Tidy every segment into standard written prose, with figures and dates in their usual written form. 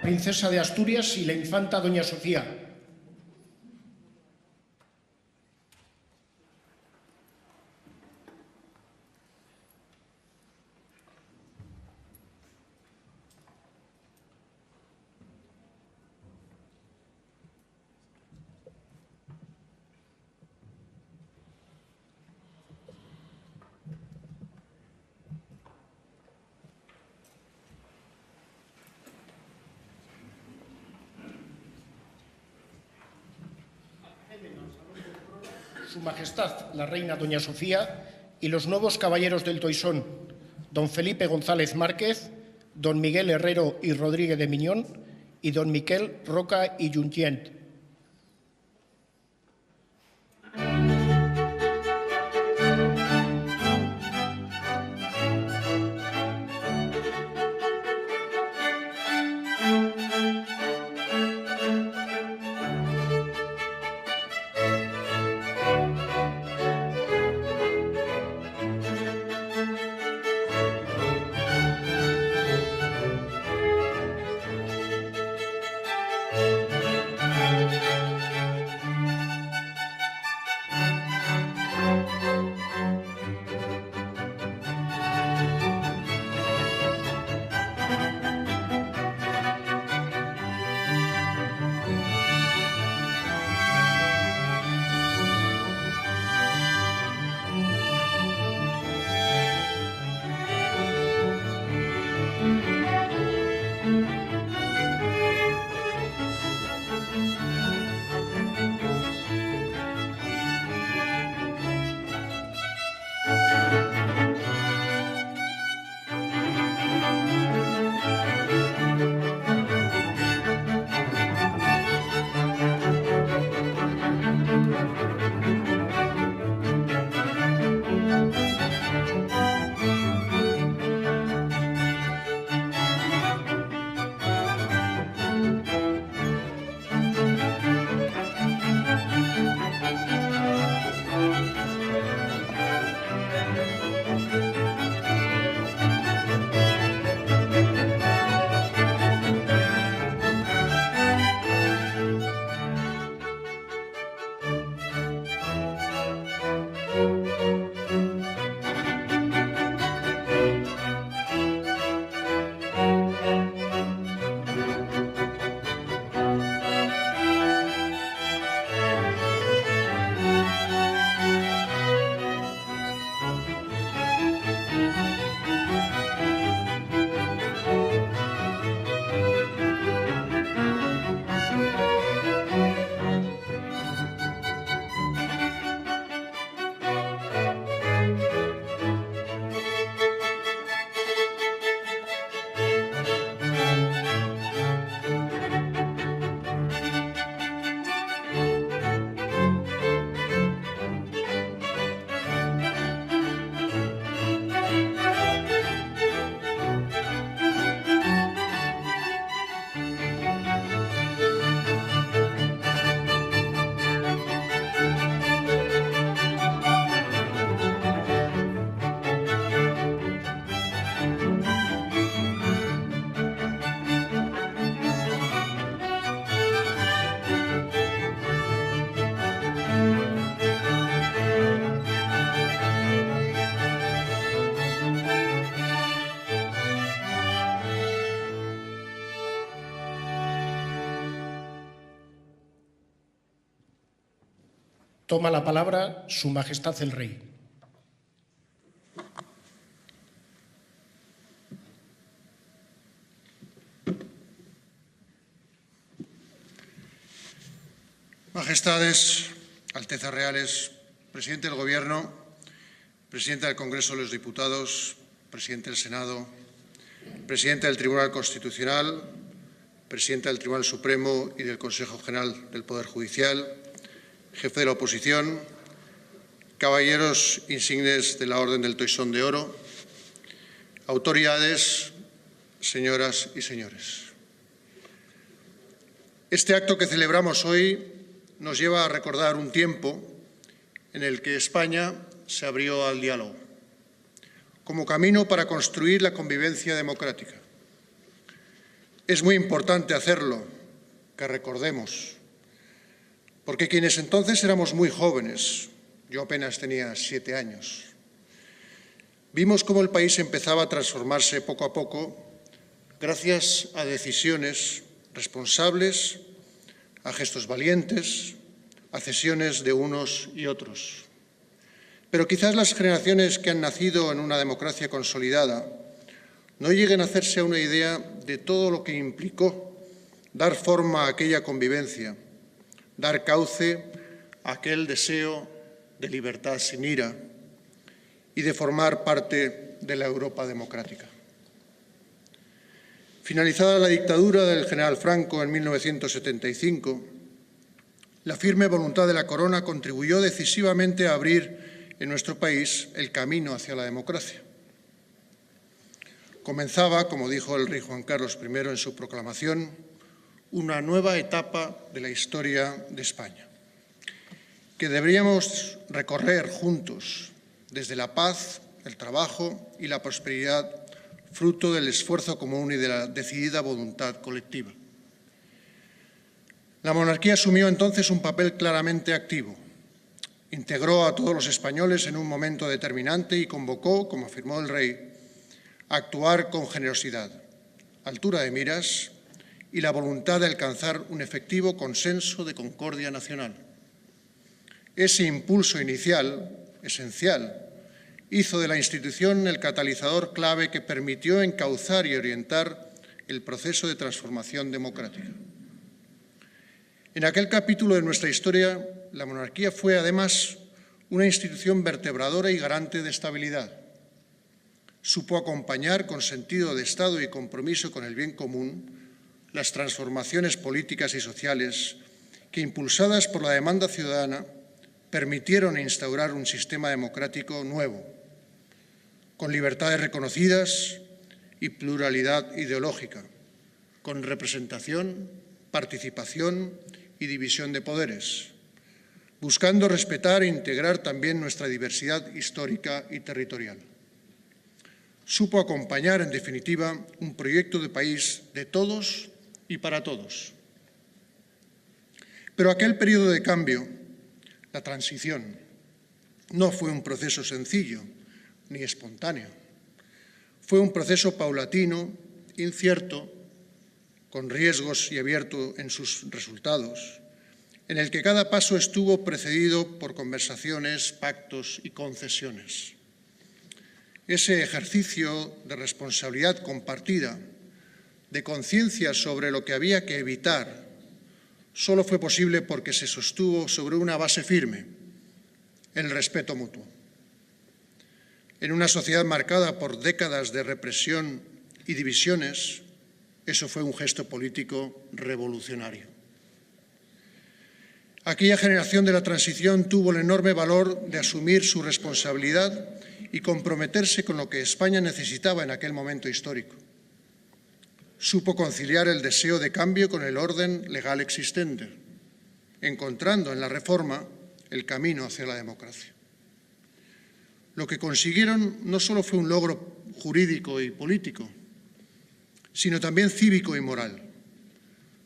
Princesa de Asturias y la infanta doña Sofía. Su Majestad la Reina doña Sofía y los nuevos caballeros del Toisón, don Felipe González Márquez, don Miguel Herrero y Rodríguez de Miñón y don Miquel Roca y Juntient. Toma la palabra Su Majestad el Rey. Majestades, Altezas Reales, Presidente del Gobierno, Presidenta del Congreso de los Diputados, Presidente del Senado, Presidenta del Tribunal Constitucional, Presidenta del Tribunal Supremo y del Consejo General del Poder Judicial, Jefe de la Oposición, caballeros insignes de la Orden del Toisón de Oro, autoridades, señoras y señores. Este acto que celebramos hoy nos lleva a recordar un tiempo en el que España se abrió al diálogo, como camino para construir la convivencia democrática. Es muy importante hacerlo, que recordemos, porque quienes entonces éramos muy jóvenes, yo apenas tenía 7 años, vimos cómo el país empezaba a transformarse poco a poco gracias a decisiones responsables, a gestos valientes, a cesiones de unos y otros. Pero quizás las generaciones que han nacido en una democracia consolidada no lleguen a hacerse a una idea de todo lo que implicó dar forma a aquella convivencia, dar cauce a aquel deseo de libertad sin ira y de formar parte de la Europa democrática. Finalizada la dictadura del general Franco en 1975, la firme voluntad de la Corona contribuyó decisivamente a abrir en nuestro país el camino hacia la democracia. Comenzaba, como dijo el rey Juan Carlos I en su proclamación, una nueva etapa de la historia de España, que deberíamos recorrer juntos desde la paz, el trabajo y la prosperidad, fruto del esfuerzo común y de la decidida voluntad colectiva. La monarquía asumió entonces un papel claramente activo. Integró a todos los españoles en un momento determinante y convocó, como afirmó el rey, a actuar con generosidad, altura de miras y la voluntad de alcanzar un efectivo consenso de concordia nacional. Ese impulso inicial, esencial, hizo de la institución el catalizador clave que permitió encauzar y orientar el proceso de transformación democrática. En aquel capítulo de nuestra historia, la monarquía fue, además, una institución vertebradora y garante de estabilidad. Supo acompañar con sentido de Estado y compromiso con el bien común las transformaciones políticas y sociales que, impulsadas por la demanda ciudadana, permitieron instaurar un sistema democrático nuevo, con libertades reconocidas y pluralidad ideológica, con representación, participación y división de poderes, buscando respetar e integrar también nuestra diversidad histórica y territorial. Supo acompañar, en definitiva, un proyecto de país de todos y para todos. Pero aquel periodo de cambio, la transición, no fue un proceso sencillo ni espontáneo. Fue un proceso paulatino, incierto, con riesgos y abierto en sus resultados, en el que cada paso estuvo precedido por conversaciones, pactos y concesiones. Ese ejercicio de responsabilidad compartida, de conciencia sobre lo que había que evitar, solo fue posible porque se sostuvo sobre una base firme, el respeto mutuo. En una sociedad marcada por décadas de represión y divisiones, eso fue un gesto político revolucionario. Aquella generación de la transición tuvo el enorme valor de asumir su responsabilidad y comprometerse con lo que España necesitaba en aquel momento histórico. Supo conciliar el deseo de cambio con el orden legal existente, encontrando en la reforma el camino hacia la democracia. Lo que consiguieron no solo fue un logro jurídico y político, sino también cívico y moral.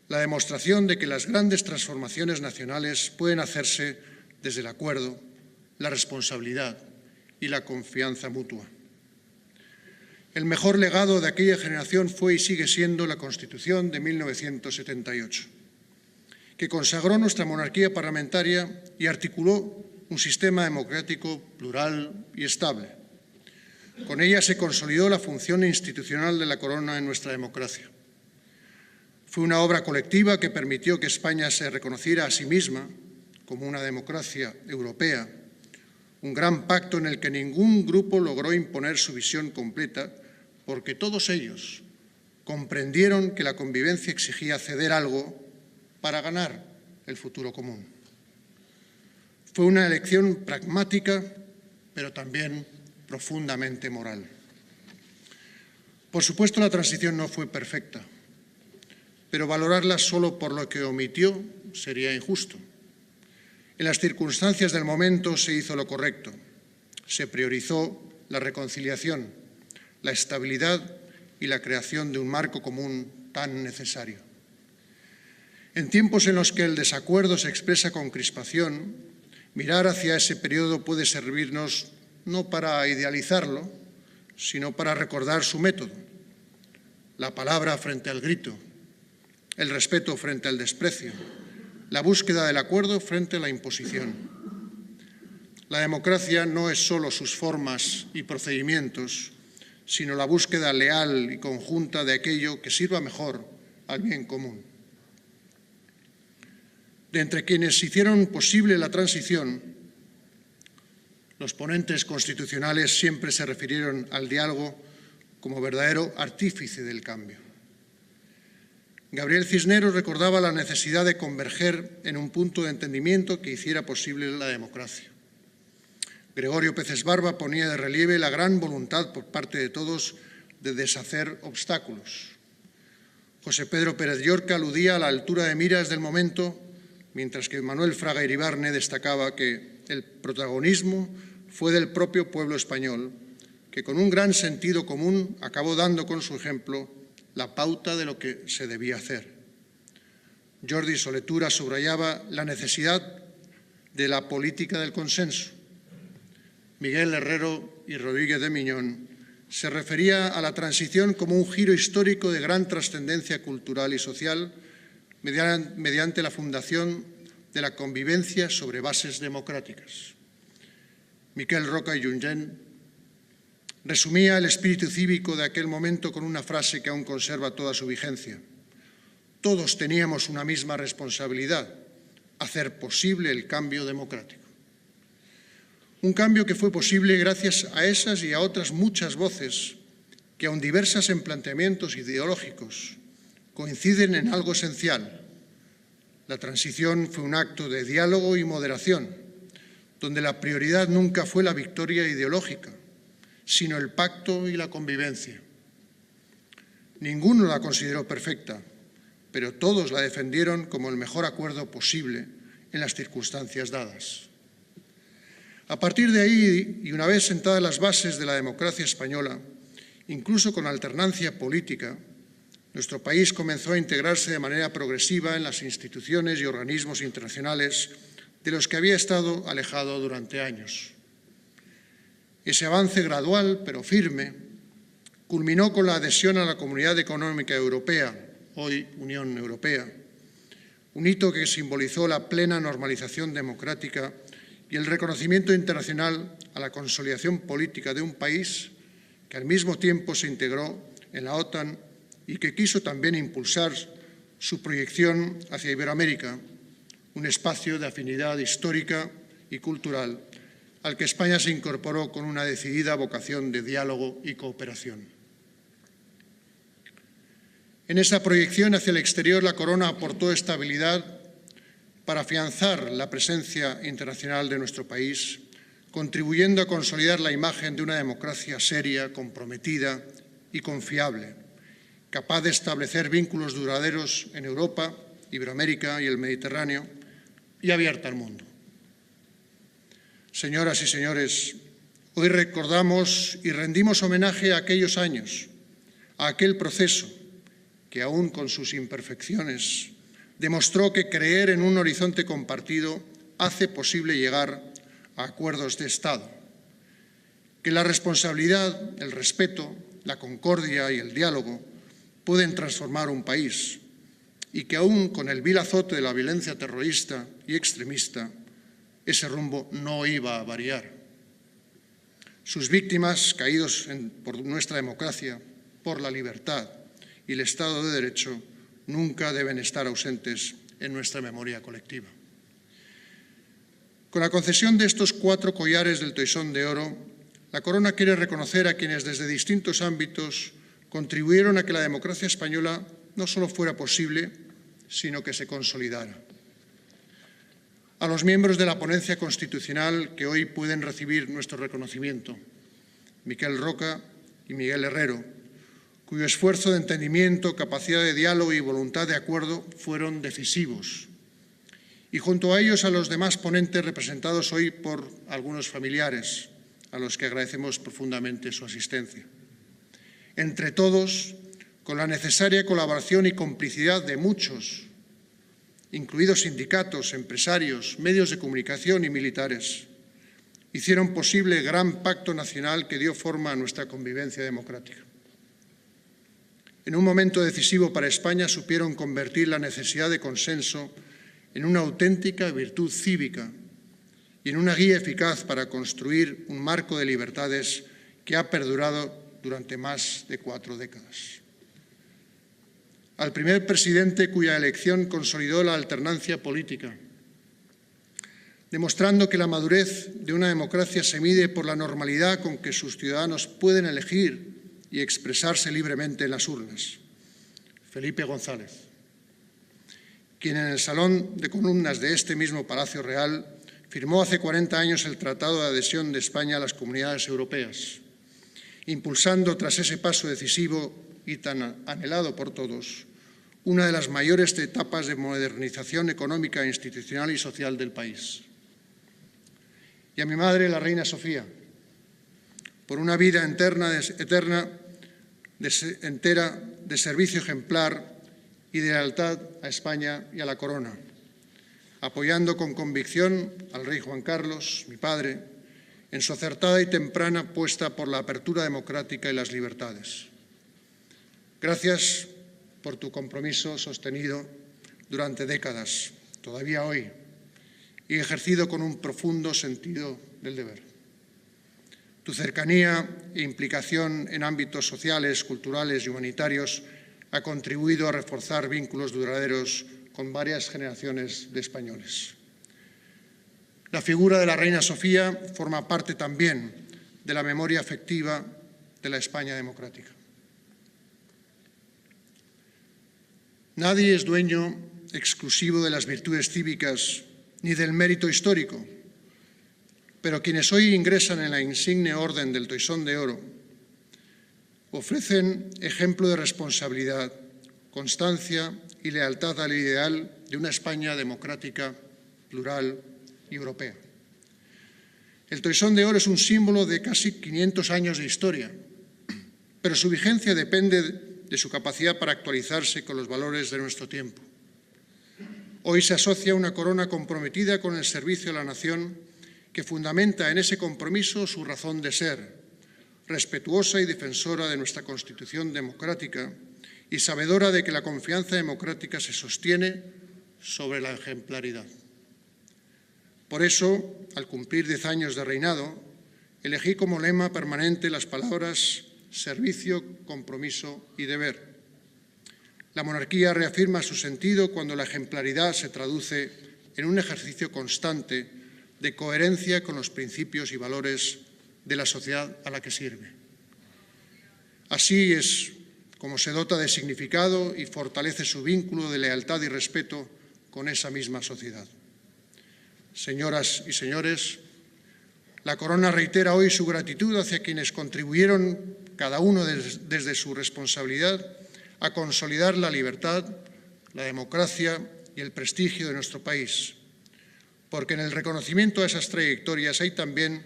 La demostración de que las grandes transformaciones nacionales pueden hacerse desde el acuerdo, la responsabilidad y la confianza mutua. El mejor legado de aquella generación fue y sigue siendo la Constitución de 1978, que consagró nuestra monarquía parlamentaria y articuló un sistema democrático plural y estable. Con ella se consolidó la función institucional de la Corona en nuestra democracia. Fue una obra colectiva que permitió que España se reconociera a sí misma como una democracia europea, un gran pacto en el que ningún grupo logró imponer su visión completa, porque todos ellos comprendieron que la convivencia exigía ceder algo para ganar el futuro común. Fue una elección pragmática, pero también profundamente moral. Por supuesto, la transición no fue perfecta, pero valorarla solo por lo que omitió sería injusto. En las circunstancias del momento se hizo lo correcto. Se priorizó la reconciliación, la estabilidad y la creación de un marco común tan necesario. En tiempos en los que el desacuerdo se expresa con crispación, mirar hacia ese periodo puede servirnos no para idealizarlo, sino para recordar su método: la palabra frente al grito, el respeto frente al desprecio, la búsqueda del acuerdo frente a la imposición. La democracia no es solo sus formas y procedimientos, sino la búsqueda leal y conjunta de aquello que sirva mejor al bien común. De entre quienes hicieron posible la transición, los ponentes constitucionales siempre se refirieron al diálogo como verdadero artífice del cambio. Gabriel Cisneros recordaba la necesidad de converger en un punto de entendimiento que hiciera posible la democracia. Gregorio Peces Barba ponía de relieve la gran voluntad por parte de todos de deshacer obstáculos. José Pedro Pérez Llorca aludía a la altura de miras del momento, mientras que Manuel Fraga Iribarne destacaba que el protagonismo fue del propio pueblo español, que con un gran sentido común acabó dando con su ejemplo la pauta de lo que se debía hacer. Jordi Soletura subrayaba la necesidad de la política del consenso. Miguel Herrero y Rodríguez de Miñón se refería a la transición como un giro histórico de gran trascendencia cultural y social mediante la fundación de la convivencia sobre bases democráticas. Miquel Roca y Junyent resumía el espíritu cívico de aquel momento con una frase que aún conserva toda su vigencia: todos teníamos una misma responsabilidad: hacer posible el cambio democrático. Un cambio que fue posible gracias a esas y a otras muchas voces que, aun diversas en planteamientos ideológicos, coinciden en algo esencial. La transición fue un acto de diálogo y moderación, donde la prioridad nunca fue la victoria ideológica, sino el pacto y la convivencia. Ninguno la consideró perfecta, pero todos la defendieron como el mejor acuerdo posible en las circunstancias dadas. A partir de ahí, y una vez sentadas las bases de la democracia española, incluso con alternancia política, nuestro país comenzó a integrarse de manera progresiva en las instituciones y organismos internacionales de los que había estado alejado durante años. Ese avance gradual, pero firme, culminó con la adhesión a la Comunidad Económica Europea, hoy Unión Europea, un hito que simbolizó la plena normalización democrática y el reconocimiento internacional a la consolidación política de un país que al mismo tiempo se integró en la OTAN y que quiso también impulsar su proyección hacia Iberoamérica, un espacio de afinidad histórica y cultural al que España se incorporó con una decidida vocación de diálogo y cooperación. En esa proyección hacia el exterior, la Corona aportó estabilidad para afianzar la presencia internacional de nuestro país, contribuyendo a consolidar la imagen de una democracia seria, comprometida y confiable, capaz de establecer vínculos duraderos en Europa, Iberoamérica y el Mediterráneo, y abierta al mundo. Señoras y señores, hoy recordamos y rendimos homenaje a aquellos años, a aquel proceso que, aún con sus imperfecciones, demostró que creer en un horizonte compartido hace posible llegar a acuerdos de Estado, que la responsabilidad, el respeto, la concordia y el diálogo pueden transformar un país y que aún con el vil azote de la violencia terrorista y extremista, ese rumbo no iba a variar. Sus víctimas, caídos por nuestra democracia, por la libertad y el Estado de Derecho, nunca deben estar ausentes en nuestra memoria colectiva. Con la concesión de estos 4 collares del Toisón de Oro, la Corona quiere reconocer a quienes desde distintos ámbitos contribuyeron a que la democracia española no solo fuera posible, sino que se consolidara. A los miembros de la ponencia constitucional que hoy pueden recibir nuestro reconocimiento, Miquel Roca y Miguel Herrero, cuyo esfuerzo de entendimiento, capacidad de diálogo y voluntad de acuerdo fueron decisivos. Y junto a ellos a los demás ponentes representados hoy por algunos familiares, a los que agradecemos profundamente su asistencia. Entre todos, con la necesaria colaboración y complicidad de muchos, incluidos sindicatos, empresarios, medios de comunicación y militares, hicieron posible el gran pacto nacional que dio forma a nuestra convivencia democrática. En un momento decisivo para España supieron convertir la necesidad de consenso en una auténtica virtud cívica y en una guía eficaz para construir un marco de libertades que ha perdurado durante más de 4 décadas. Al primer presidente cuya elección consolidó la alternancia política, demostrando que la madurez de una democracia se mide por la normalidad con que sus ciudadanos pueden elegir y expresarse libremente en las urnas. Felipe González, quien en el Salón de Columnas de este mismo Palacio Real firmó hace 40 años el Tratado de Adhesión de España a las Comunidades Europeas, impulsando tras ese paso decisivo y tan anhelado por todos, una de las mayores etapas de modernización económica, institucional y social del país. Y a mi madre, la reina Sofía, por una vida entera de servicio ejemplar y de lealtad a España y a la corona, apoyando con convicción al rey Juan Carlos, mi padre, en su acertada y temprana apuesta por la apertura democrática y las libertades. Gracias por tu compromiso sostenido durante décadas, todavía hoy, y ejercido con un profundo sentido del deber. Tu cercanía e implicación en ámbitos sociales, culturales y humanitarios ha contribuido a reforzar vínculos duraderos con varias generaciones de españoles. La figura de la reina Sofía forma parte también de la memoria afectiva de la España democrática. Nadie es dueño exclusivo de las virtudes cívicas ni del mérito histórico, pero quienes hoy ingresan en la insigne Orden del Toisón de Oro ofrecen ejemplo de responsabilidad, constancia y lealtad al ideal de una España democrática, plural y europea. El Toisón de Oro es un símbolo de casi 500 años de historia, pero su vigencia depende de su capacidad para actualizarse con los valores de nuestro tiempo. Hoy se asocia una corona comprometida con el servicio a la nación que fundamenta en ese compromiso su razón de ser, respetuosa y defensora de nuestra Constitución democrática y sabedora de que la confianza democrática se sostiene sobre la ejemplaridad. Por eso, al cumplir 10 años de reinado, elegí como lema permanente las palabras servicio, compromiso y deber. La monarquía reafirma su sentido cuando la ejemplaridad se traduce en un ejercicio constante de coherencia con los principios y valores de la sociedad a la que sirve. Así es como se dota de significado y fortalece su vínculo de lealtad y respeto con esa misma sociedad. Señoras y señores, la Corona reitera hoy su gratitud hacia quienes contribuyeron, cada uno desde su responsabilidad, a consolidar la libertad, la democracia y el prestigio de nuestro país, porque en el reconocimiento a esas trayectorias hay también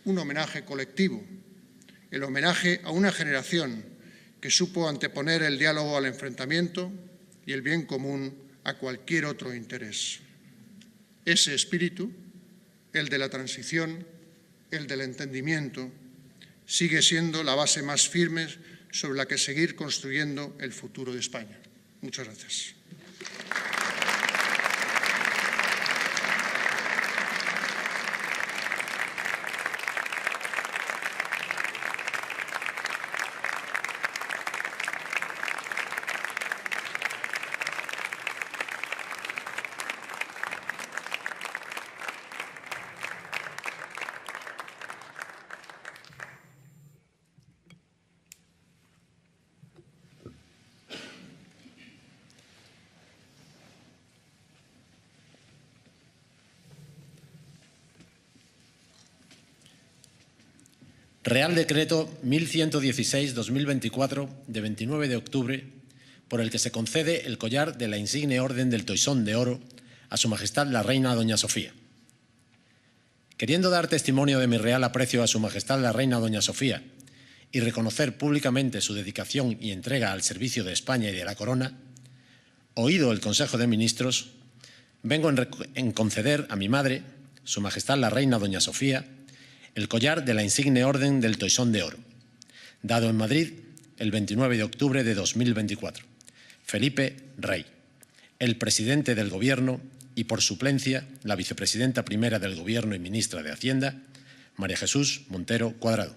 un homenaje colectivo, el homenaje a una generación que supo anteponer el diálogo al enfrentamiento y el bien común a cualquier otro interés. Ese espíritu, el de la transición, el del entendimiento, sigue siendo la base más firme sobre la que seguir construyendo el futuro de España. Muchas gracias. Real Decreto 1116-2024 de 29 de octubre, por el que se concede el collar de la insigne Orden del Toisón de Oro a Su Majestad la Reina Doña Sofía. Queriendo dar testimonio de mi real aprecio a Su Majestad la Reina Doña Sofía y reconocer públicamente su dedicación y entrega al servicio de España y de la Corona, oído el Consejo de Ministros, vengo en conceder a mi madre, Su Majestad la Reina Doña Sofía, el collar de la insigne Orden del Toisón de Oro, dado en Madrid el 29 de octubre de 2024. Felipe Rey, el presidente del Gobierno, y por suplencia la vicepresidenta primera del Gobierno y ministra de Hacienda, María Jesús Montero Cuadrado.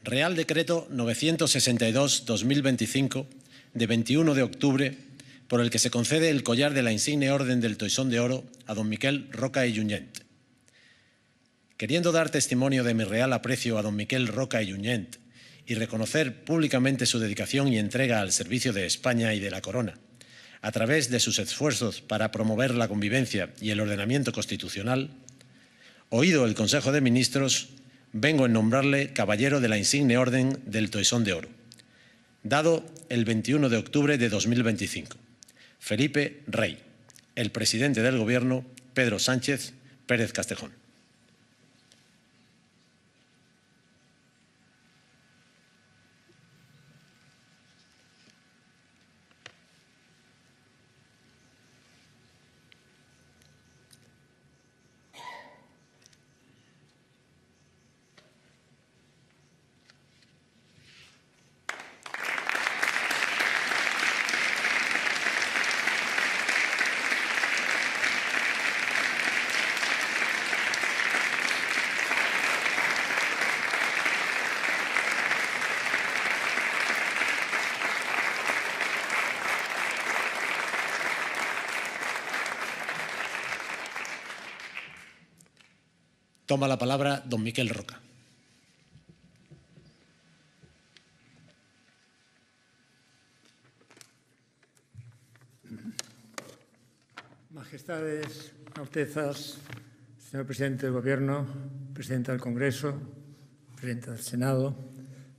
Real Decreto 962-2025 de 21 de octubre, por el que se concede el collar de la insigne Orden del Toisón de Oro a don Miquel Roca i Junyent. Queriendo dar testimonio de mi real aprecio a don Miquel Roca i Junyent y reconocer públicamente su dedicación y entrega al servicio de España y de la Corona, a través de sus esfuerzos para promover la convivencia y el ordenamiento constitucional, oído el Consejo de Ministros, vengo en nombrarle Caballero de la insigne Orden del Toisón de Oro, dado el 21 de octubre de 2025. Felipe Rey, el presidente del Gobierno, Pedro Sánchez Pérez Castejón. Toma la palabra don Miquel Roca. Majestades, Altezas, señor presidente del Gobierno, presidente del Congreso, presidente del Senado,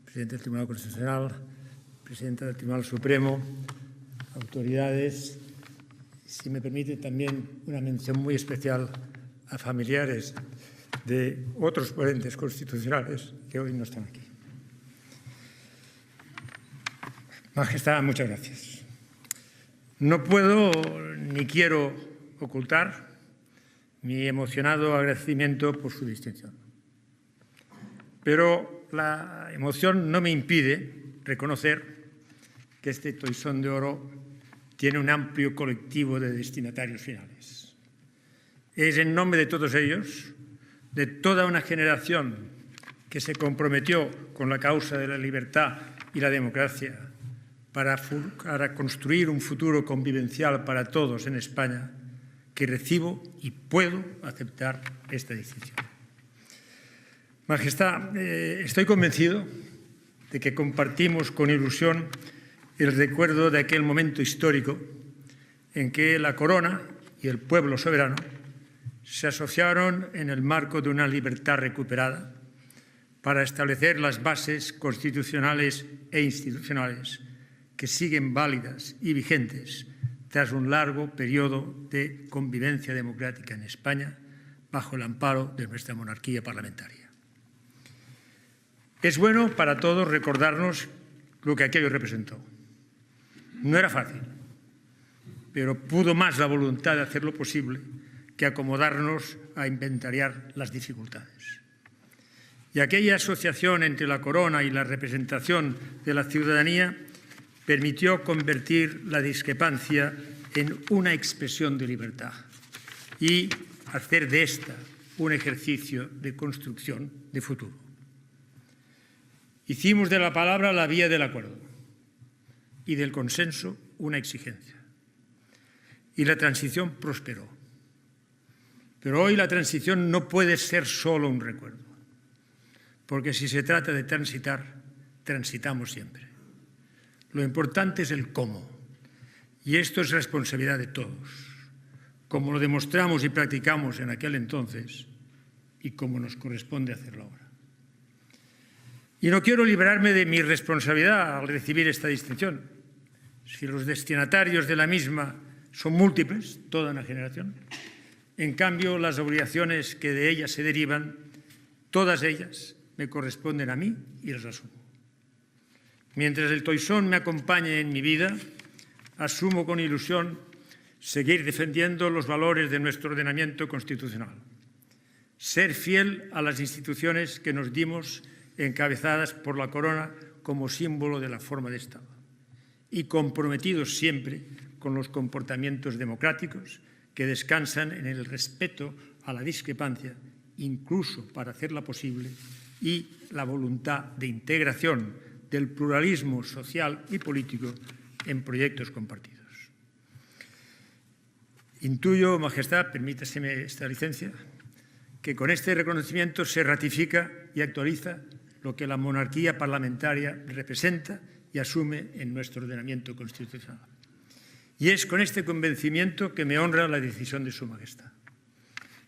presidente del Tribunal Constitucional, presidente del Tribunal Supremo, autoridades, si me permite también una mención muy especial a familiares de otros ponentes constitucionales que hoy no están aquí. Majestad, muchas gracias. No puedo ni quiero ocultar mi emocionado agradecimiento por su distinción. Pero la emoción no me impide reconocer que este Toisón de Oro tiene un amplio colectivo de destinatarios finales. Es en nombre de todos ellos, de toda una generación que se comprometió con la causa de la libertad y la democracia para construir un futuro convivencial para todos en España, que recibo y puedo aceptar esta distinción. Majestad, estoy convencido de que compartimos con ilusión el recuerdo de aquel momento histórico en que la corona y el pueblo soberano se asociaron en el marco de una libertad recuperada para establecer las bases constitucionales e institucionales que siguen válidas y vigentes tras un largo periodo de convivencia democrática en España bajo el amparo de nuestra monarquía parlamentaria. Es bueno para todos recordarnos lo que aquello representó. No era fácil, pero pudo más la voluntad de hacerlo posible que acomodarnos a inventariar las dificultades. Y aquella asociación entre la corona y la representación de la ciudadanía permitió convertir la discrepancia en una expresión de libertad y hacer de esta un ejercicio de construcción de futuro. Hicimos de la palabra la vía del acuerdo y del consenso una exigencia. Y la transición prosperó. Pero hoy la transición no puede ser solo un recuerdo, porque si se trata de transitar, transitamos siempre. Lo importante es el cómo, y esto es responsabilidad de todos, como lo demostramos y practicamos en aquel entonces y como nos corresponde hacerlo ahora. Y no quiero librarme de mi responsabilidad al recibir esta distinción. Si los destinatarios de la misma son múltiples, toda una generación, en cambio, las obligaciones que de ellas se derivan, todas ellas me corresponden a mí y las asumo. Mientras el Toisón me acompañe en mi vida, asumo con ilusión seguir defendiendo los valores de nuestro ordenamiento constitucional, ser fiel a las instituciones que nos dimos encabezadas por la corona como símbolo de la forma de Estado y comprometidos siempre con los comportamientos democráticos que descansan en el respeto a la discrepancia, incluso para hacerla posible y la voluntad de integración del pluralismo social y político en proyectos compartidos. Intuyo, Majestad, permítaseme esta licencia, que con este reconocimiento se ratifica y actualiza lo que la monarquía parlamentaria representa y asume en nuestro ordenamiento constitucional. Y es con este convencimiento que me honra la decisión de Su Majestad.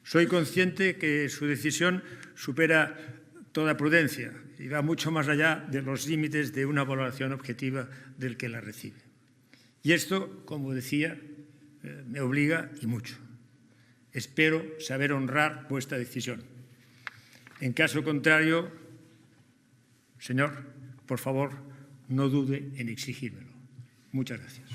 Soy consciente que su decisión supera toda prudencia y va mucho más allá de los límites de una valoración objetiva del que la recibe. Y esto, como decía, me obliga y mucho. Espero saber honrar vuestra decisión. En caso contrario, señor, por favor, no dude en exigírmelo. Muchas gracias.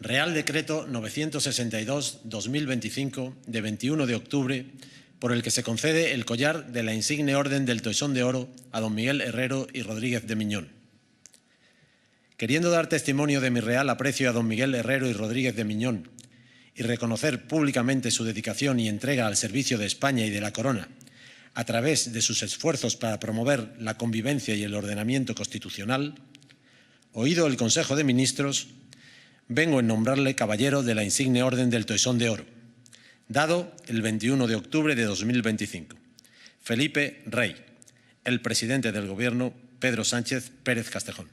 Real Decreto 962-2025 de 21 de octubre, por el que se concede el collar de la insigne Orden del Toisón de Oro a don Miguel Herrero y Rodríguez de Miñón. Queriendo dar testimonio de mi real aprecio a don Miguel Herrero y Rodríguez de Miñón y reconocer públicamente su dedicación y entrega al servicio de España y de la Corona a través de sus esfuerzos para promover la convivencia y el ordenamiento constitucional, oído el Consejo de Ministros, vengo en nombrarle caballero de la insigne Orden del Toisón de Oro, dado el 21 de octubre de 2025. Felipe Rey, el presidente del Gobierno, Pedro Sánchez Pérez Castejón.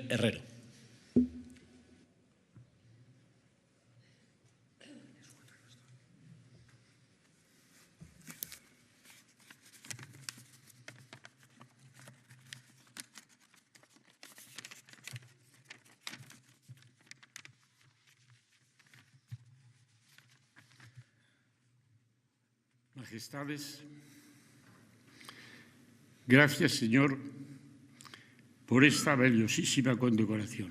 Herrero. Majestades, gracias, Señor, por esta valiosísima condecoración,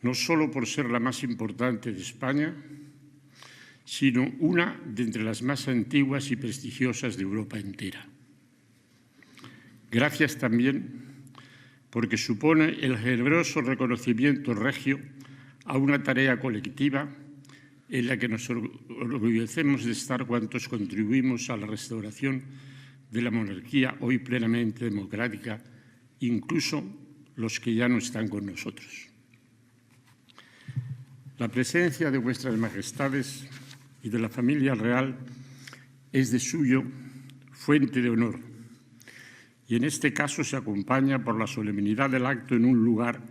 no solo por ser la más importante de España, sino una de entre las más antiguas y prestigiosas de Europa entera. Gracias también porque supone el generoso reconocimiento regio a una tarea colectiva en la que nos orgullecemos de estar cuantos contribuimos a la restauración de la monarquía hoy plenamente democrática, incluso los que ya no están con nosotros. La presencia de vuestras majestades y de la familia real es de suyo fuente de honor y en este caso se acompaña por la solemnidad del acto en un lugar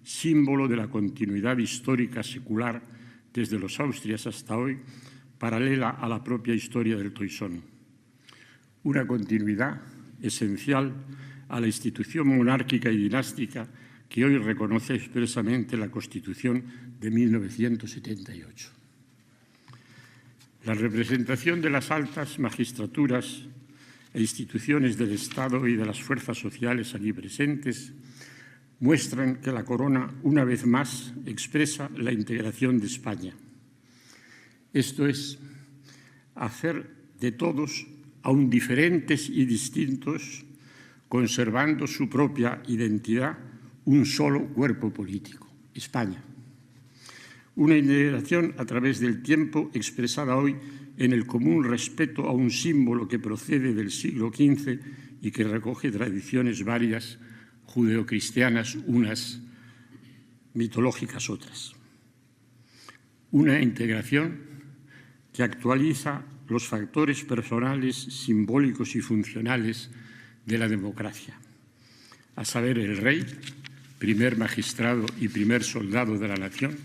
símbolo de la continuidad histórica secular desde los Austrias hasta hoy, paralela a la propia historia del Toisón. Una continuidad esencial a la institución monárquica y dinástica que hoy reconoce expresamente la Constitución de 1978. La representación de las altas magistraturas e instituciones del Estado y de las fuerzas sociales aquí presentes muestran que la Corona, una vez más, expresa la integración de España. Esto es, hacer de todos, aun diferentes y distintos, conservando su propia identidad, un solo cuerpo político, España. Una integración a través del tiempo expresada hoy en el común respeto a un símbolo que procede del siglo XV y que recoge tradiciones varias, judeocristianas unas, mitológicas otras. Una integración que actualiza los factores personales, simbólicos y funcionales de la democracia, a saber, el rey, primer magistrado y primer soldado de la nación,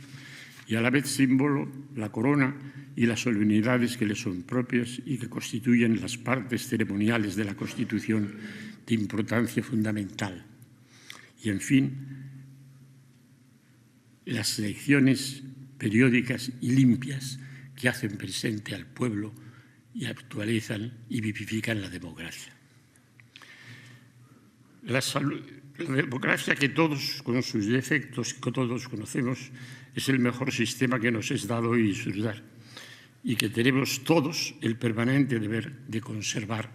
y a la vez símbolo, la corona y las solemnidades que le son propias y que constituyen las partes ceremoniales de la Constitución de importancia fundamental. Y, en fin, las elecciones periódicas y limpias que hacen presente al pueblo y actualizan y vivifican la democracia. La democracia, que todos, con sus defectos, que todos conocemos, es el mejor sistema que nos es dado y disfrutar, y que tenemos todos el permanente deber de conservar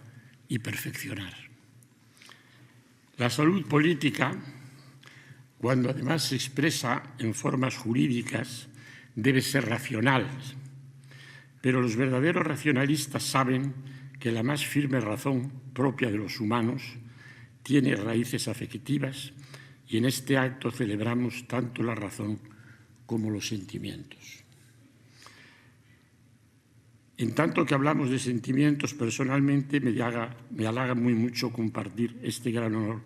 y perfeccionar. La salud política, cuando además se expresa en formas jurídicas, debe ser racional, pero los verdaderos racionalistas saben que la más firme razón propia de los humanos tiene raíces afectivas, y en este acto celebramos tanto la razón como los sentimientos. En tanto que hablamos de sentimientos, personalmente me halaga muy mucho compartir este gran honor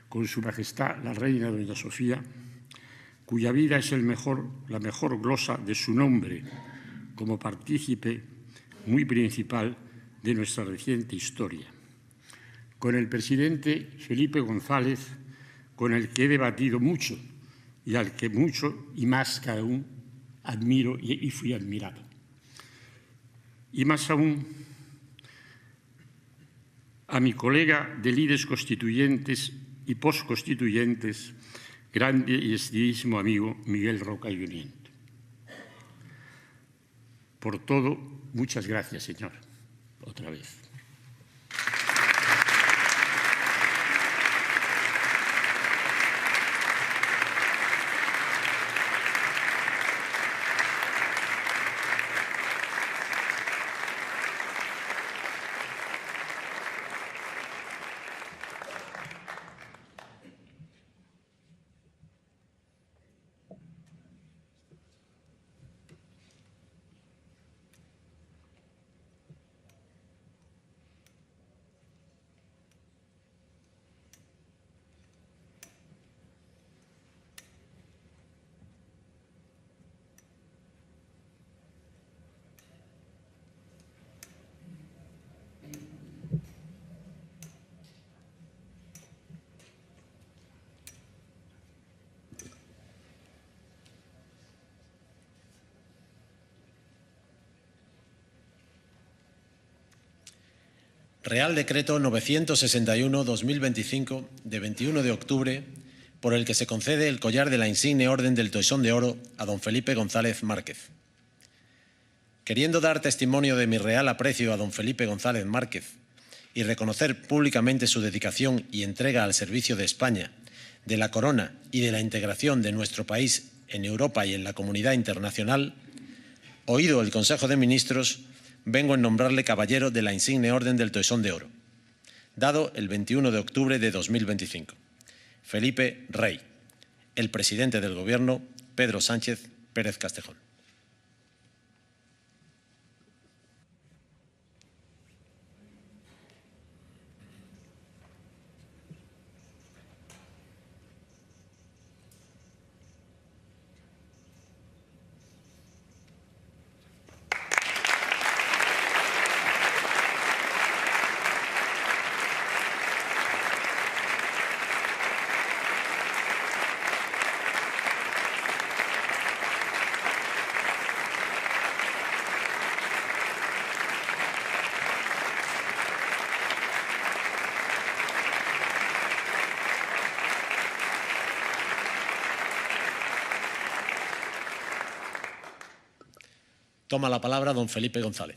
con Su Majestad la Reina doña Sofía, cuya vida es la mejor glosa de su nombre como partícipe muy principal de nuestra reciente historia. Con el presidente Felipe González, con el que he debatido mucho y al que mucho y más que aún admiro y fui admirado. Y más aún a mi colega de lides constituyentes y postconstituyentes, grande y estimísimo amigo Miguel Roca y Junyent. Por todo, muchas gracias, señor, otra vez. Real Decreto 961/2025 de 21 de octubre, por el que se concede el collar de la insigne Orden del Toisón de Oro a don Felipe González Márquez. Queriendo dar testimonio de mi real aprecio a don Felipe González Márquez y reconocer públicamente su dedicación y entrega al servicio de España, de la corona y de la integración de nuestro país en Europa y en la comunidad internacional, oído el Consejo de Ministros, vengo en nombrarle caballero de la insigne Orden del Toisón de Oro, dado el 21 de octubre de 2025. Felipe Rey. El presidente del Gobierno, Pedro Sánchez Pérez Castejón. Toma la palabra don Felipe González.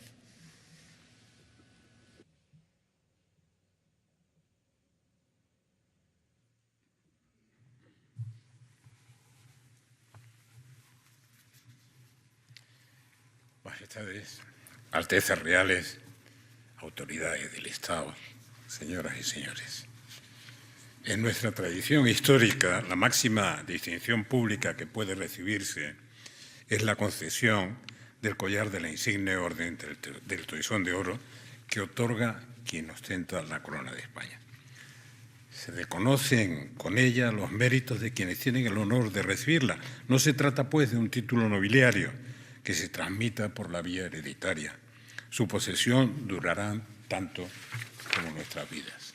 Majestades, Altezas Reales, autoridades del Estado, señoras y señores. En nuestra tradición histórica, la máxima distinción pública que puede recibirse es la concesión del collar de la insigne Orden del Toisón de Oro que otorga quien ostenta la corona de España. Se reconocen con ella los méritos de quienes tienen el honor de recibirla. No se trata, pues, de un título nobiliario que se transmita por la vía hereditaria. Su posesión durará tanto como nuestras vidas.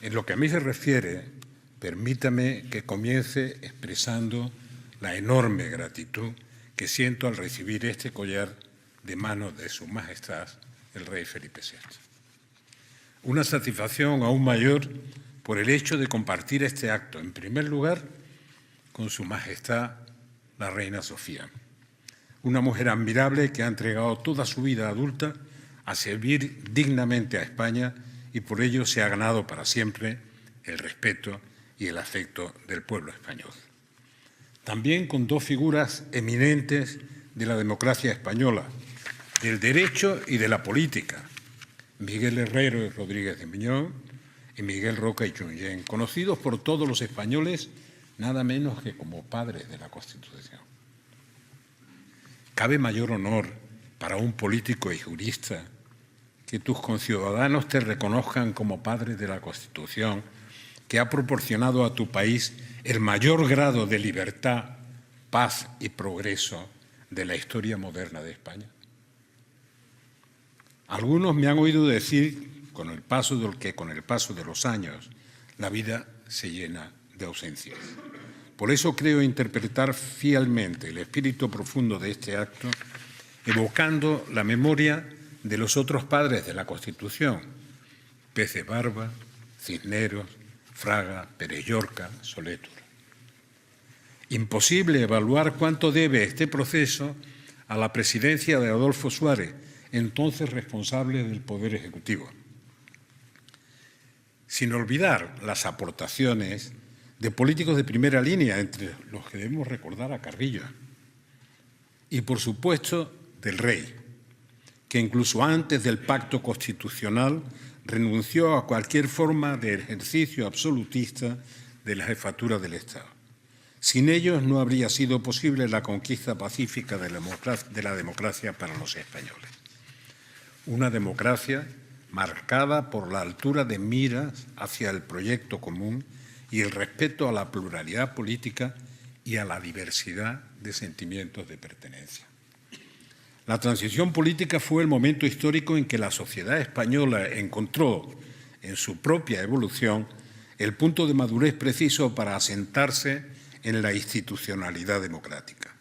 En lo que a mí se refiere, permítame que comience expresando la enorme gratitud que siento al recibir este collar de manos de Su Majestad, el Rey Felipe VI. Una satisfacción aún mayor por el hecho de compartir este acto, en primer lugar, con Su Majestad, la Reina Sofía, una mujer admirable que ha entregado toda su vida adulta a servir dignamente a España y por ello se ha ganado para siempre el respeto y el afecto del pueblo español. También con dos figuras eminentes de la democracia española, del derecho y de la política, Miguel Herrero y Rodríguez de Miñón y Miguel Roca y Junyent, conocidos por todos los españoles nada menos que como padres de la Constitución. ¿Cabe mayor honor para un político y jurista que tus conciudadanos te reconozcan como padre de la Constitución, que ha proporcionado a tu país el mayor grado de libertad, paz y progreso de la historia moderna de España? Algunos me han oído decir que con el paso de los años la vida se llena de ausencias. Por eso creo interpretar fielmente el espíritu profundo de este acto, evocando la memoria de los otros padres de la Constitución, Peces Barba, Cisneros, Fraga, Pérez Llorca, Solétura. Imposible evaluar cuánto debe este proceso a la presidencia de Adolfo Suárez, entonces responsable del Poder Ejecutivo. Sin olvidar las aportaciones de políticos de primera línea, entre los que debemos recordar a Carrillo, y por supuesto del rey, que incluso antes del pacto constitucional renunció a cualquier forma de ejercicio absolutista de la jefatura del Estado. Sin ellos no habría sido posible la conquista pacífica de la democracia para los españoles. Una democracia marcada por la altura de miras hacia el proyecto común y el respeto a la pluralidad política y a la diversidad de sentimientos de pertenencia. La transición política fue el momento histórico en que la sociedad española encontró en su propia evolución el punto de madurez preciso para asentarse en la institucionalidad democrática,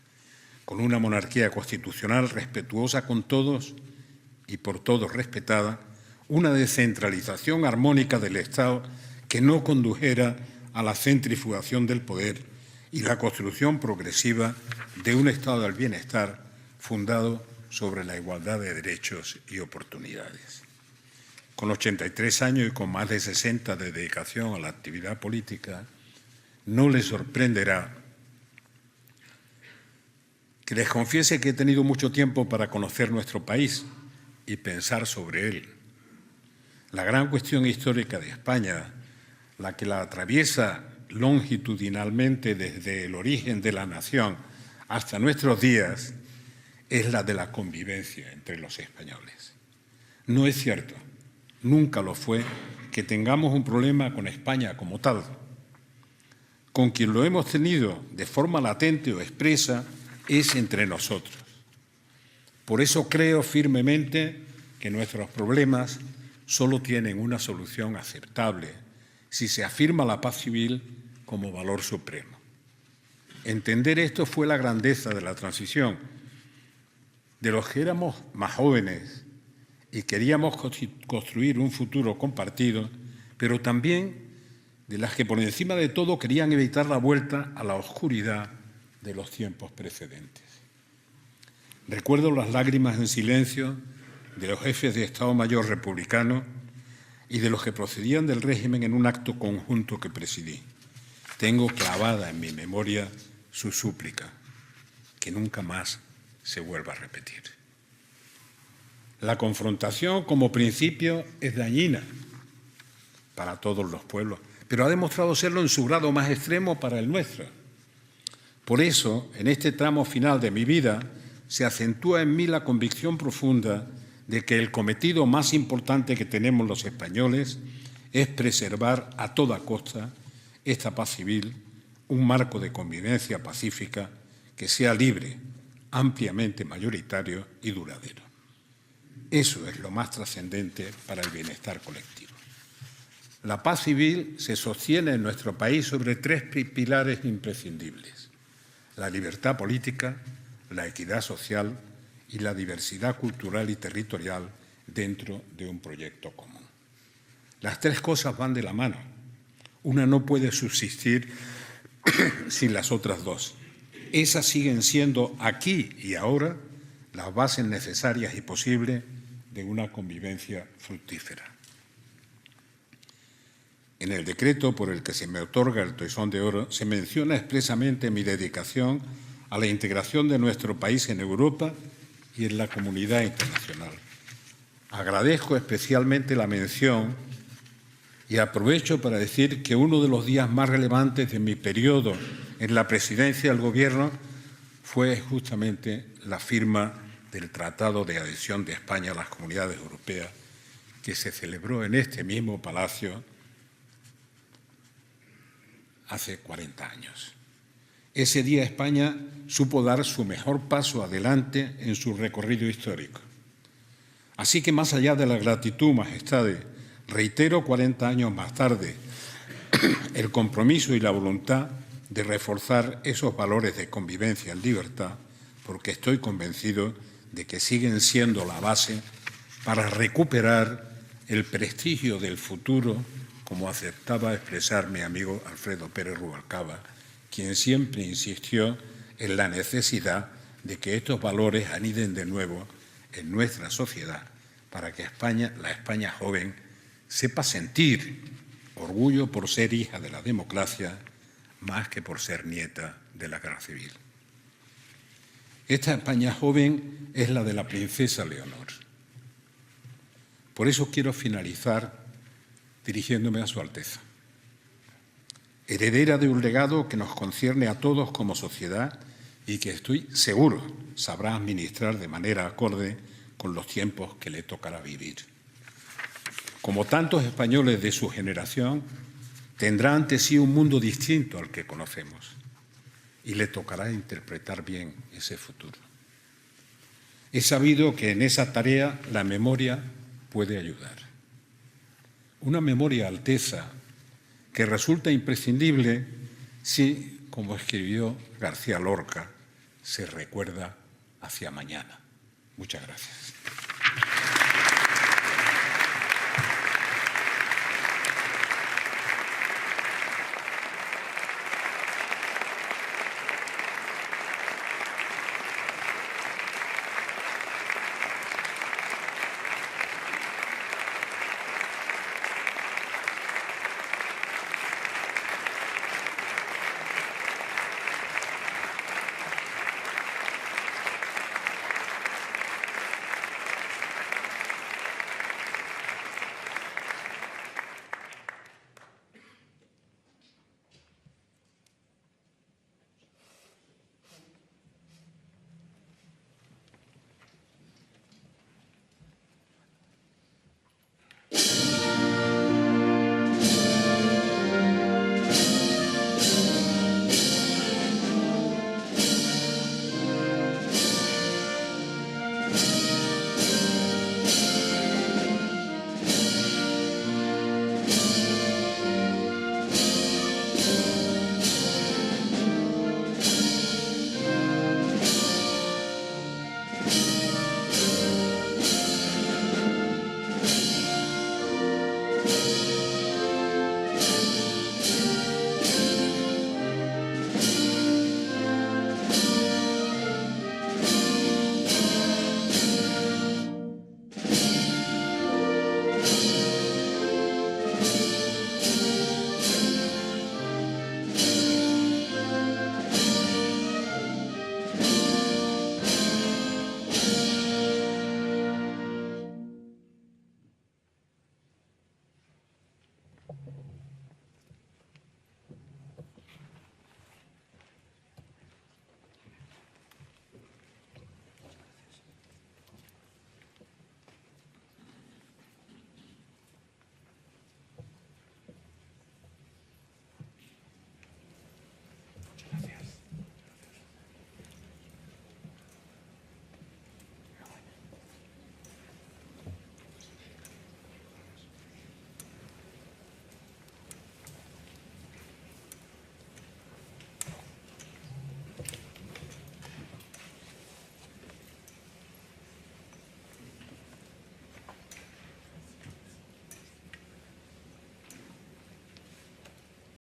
con una monarquía constitucional respetuosa con todos y por todos respetada, una descentralización armónica del Estado que no condujera a la centrifugación del poder y la construcción progresiva de un Estado del bienestar fundado sobre la igualdad de derechos y oportunidades. Con 83 años y con más de 60 de dedicación a la actividad política, no les sorprenderá que les confiese que he tenido mucho tiempo para conocer nuestro país y pensar sobre él. La gran cuestión histórica de España, la que la atraviesa longitudinalmente desde el origen de la nación hasta nuestros días, es la de la convivencia entre los españoles. No es cierto, nunca lo fue, que tengamos un problema con España como tal. Con quien lo hemos tenido de forma latente o expresa es entre nosotros. Por eso creo firmemente que nuestros problemas solo tienen una solución aceptable si se afirma la paz civil como valor supremo. Entender esto fue la grandeza de la transición, de los que éramos más jóvenes y queríamos construir un futuro compartido, pero también de las que por encima de todo querían evitar la vuelta a la oscuridad de los tiempos precedentes. Recuerdo las lágrimas en silencio de los jefes de Estado Mayor republicano y de los que procedían del régimen en un acto conjunto que presidí. Tengo clavada en mi memoria su súplica, que nunca más se vuelva a repetir. La confrontación como principio es dañina para todos los pueblos, pero ha demostrado serlo en su grado más extremo para el nuestro. Por eso, en este tramo final de mi vida, se acentúa en mí la convicción profunda de que el cometido más importante que tenemos los españoles es preservar a toda costa esta paz civil, un marco de convivencia pacífica que sea libre, ampliamente mayoritario y duradero. Eso es lo más trascendente para el bienestar colectivo. La paz civil se sostiene en nuestro país sobre tres pilares imprescindibles: la libertad política, la equidad social y la diversidad cultural y territorial dentro de un proyecto común. Las tres cosas van de la mano. Una no puede subsistir sin las otras dos. Esas siguen siendo aquí y ahora las bases necesarias y posibles de una convivencia fructífera. En el decreto por el que se me otorga el Toisón de Oro se menciona expresamente mi dedicación a la integración de nuestro país en Europa y en la comunidad internacional. Agradezco especialmente la mención y aprovecho para decir que uno de los días más relevantes de mi periodo en la presidencia del Gobierno fue justamente la firma del Tratado de Adhesión de España a las Comunidades Europeas, que se celebró en este mismo palacio hace 40 años. Ese día España supo dar su mejor paso adelante en su recorrido histórico. Así que, más allá de la gratitud, Majestades, reitero 40 años más tarde el compromiso y la voluntad de reforzar esos valores de convivencia en libertad, porque estoy convencido de que siguen siendo la base para recuperar el prestigio del futuro, como aceptaba expresar mi amigo Alfredo Pérez Rubalcaba, quien siempre insistió en la necesidad de que estos valores aniden de nuevo en nuestra sociedad para que España, la España joven, sepa sentir orgullo por ser hija de la democracia más que por ser nieta de la guerra civil. Esta España joven es la de la princesa Leonor. Por eso quiero finalizar dirigiéndome a Su Alteza, heredera de un legado que nos concierne a todos como sociedad y que estoy seguro sabrá administrar de manera acorde con los tiempos que le tocará vivir. Como tantos españoles de su generación, tendrá ante sí un mundo distinto al que conocemos y le tocará interpretar bien ese futuro. He sabido que en esa tarea la memoria puede ayudar. Una memoria, Alteza, que resulta imprescindible si, como escribió García Lorca, se recuerda hacia mañana. Muchas gracias.